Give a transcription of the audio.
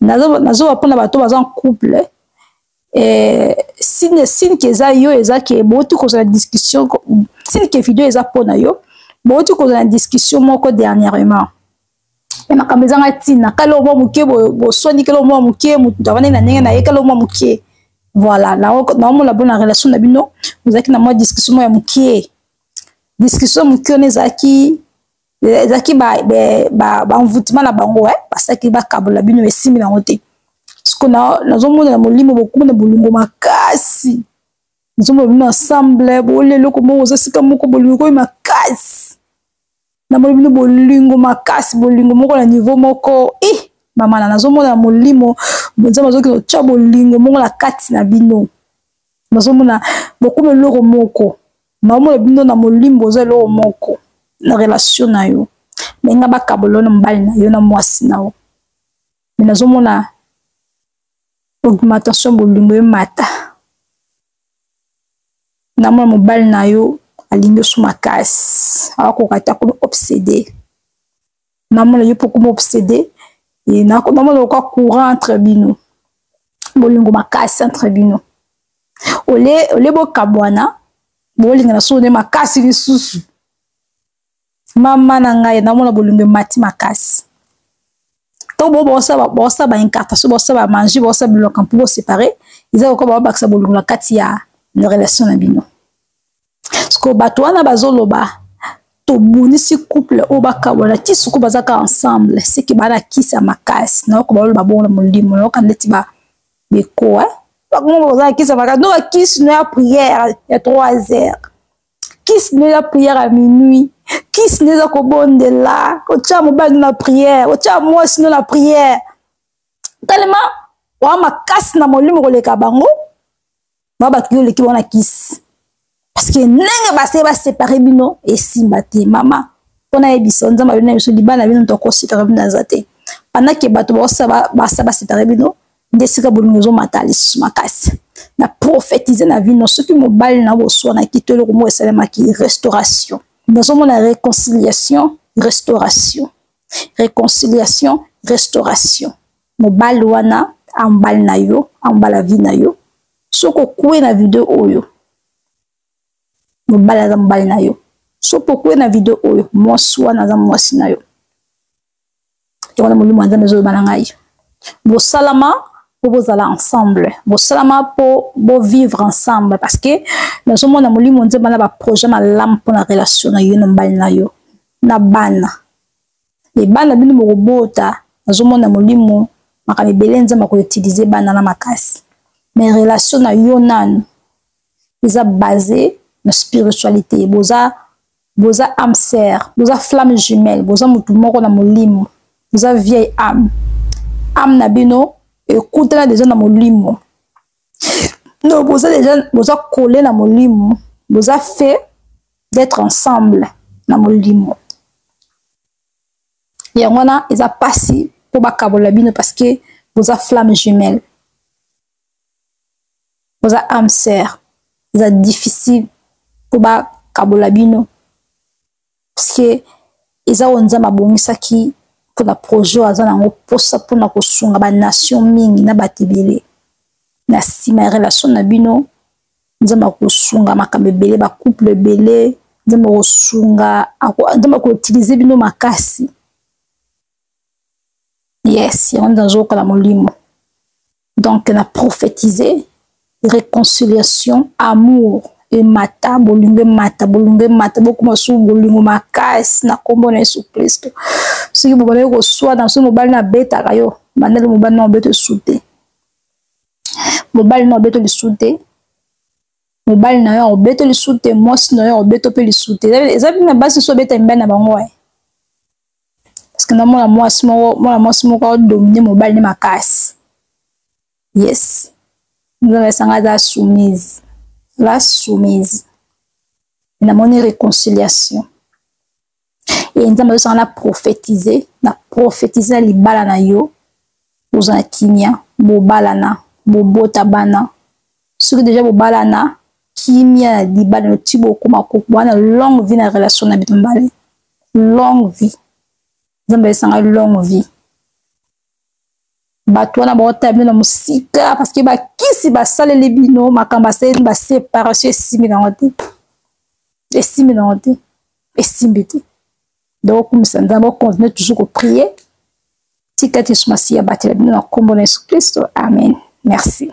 nazo apona bato baza en couple signe que eza yo eza ke boti kozala discussion signe que video eza pona yo boti kozala discussion moko dernièrement et makambo ezanga tina kala omo muke bosoni kala omo muke mutu avandi na ndenge na ye kala omo muke voilà na omona bona relation na bino ozaki na mwa discussion ya muke discussion muke on ezaki ba envoûtement na bango basaki bakabola bino esimi na ngote siko nazomona na molimo bokumu na bolingo makasi nazomona bino ensemble bolelo komo ozasika moko bolingo makasi na molimo bolingo makasi bolingo moko na niveau moko mama na nazomona na molimo bonza mazoki no cha bolingo moko na kati na bino nazomona bokumu loko moko nazomona bino na molimo boza loko moko na relation na yo menga bakabolo na mbali na yo na mwasi na yo mais nazomona augmentation bolingo mata na mwa mobali na yo alingi su makasi akokata ko obsédé na mwa yo poko mo obsédé et na mwa ko courant entre bino bolingo makasi entre bino ole bo kabwana bolinga na so ne makasi lisusu mama na ngai na mona bolingo mati makasi to bosa ba incartation bosa ba manger bosa biloko pour séparer ils ont ko ba baksa bolingo na kati ya na relation na bino sko bato wana bazoloba to bonisi couple o bakabona tisuko bazaka ensemble c'est que bana kisa makasi na ko ba bona molimo na ko ndeti ba beko ba ngo bazaka kisa makasi no kisi na prière ya 3 heures kisi na prière à minuit kisi neza ko bonde la ocha mobali na prière ocha mwasi na prière tellement wa makasi na molimo ko leka bango ba kiyo leki wana kisi parce que nenge ba séparer bino et simbate mama pona ebiso nzamba bino biso libana bino to ko séparer bino zate pendant que bato ba séparer bino ndesika bolingo zo matali su makasi na prophétiser na vie no soki mobali na bo so na kitelo ko mo esalema ki restauration. Nous avons la réconciliation, restauration. Réconciliation, restauration. Mobile wana, ambal na yo, ambala vi na yo. Soko kwe na video oyo. Mobile na ambal na yo. Soko kwe na video oyo. Mwaswa na za mwasi na yo. Ywana muli mwanza mezo banangai. Bo salama, bo zala ensemble. Bo salama po bo vivre ensemble parce que nous sommes na moli monze bana ba projet ma lampe pour la relation na yo mbali na yo na bana et bana bino mo robota nous sommes na moli mo makami belenza ma ko utiliser bana na makasi mais relation na yo nan ils a basé na spiritualité boza âme sœur boza flamme jumelle boza mutu moko na molimo boza vieille âme na bino écoute là déjà na molimo non boza déjà boza collé na molimo boza fait d'être ensemble na molimo et on a ils a passé pour bakabola bino parce que boza flamme jumelle boza âme sœur c'est difficile pour bakabola bino parce que ils a onza mabongisa ki pour la projet azana ngo posa pour na kosunga ba nation mingi na batibele na sima relation na bino nzamba kosunga makambe belé ba couple belé nzamba kosunga nzamba ko utiliser bino makasi yes on dans la molimo donc na prophétiser réconciliation amour et mata bolingo beaucoup masu bolingo makasi na kombo na Yesu Kristo si vous voulez ko soit dans ce mobile na beta kayo bandele mobile na beta souté mobile na beta le souté mobile na yo beta le souté moi na yo beta pe le souté ezali na base so beta mbana bango parce que na moi simo ko dominer mobile ni makasi yes nous allons s'engager soumise la soumise na moni réconciliation et nzamba so na prophétiser libala na yo ozana kimia bobalana bobota bana soki déjà bobalana kimia libala no tibo koma ko bana longue vie na relation na bitombale longue vie nzamba sanga longue vie bato wana baotambi na mosika parce que bakisi basaleli bino makambo asaleli baséparation esimbi nango te esimbi te donc okumisa nzambe ocontinue toujours koprier tika te yesu masiya abatela bino na nkombo na yesu kristo amen merci.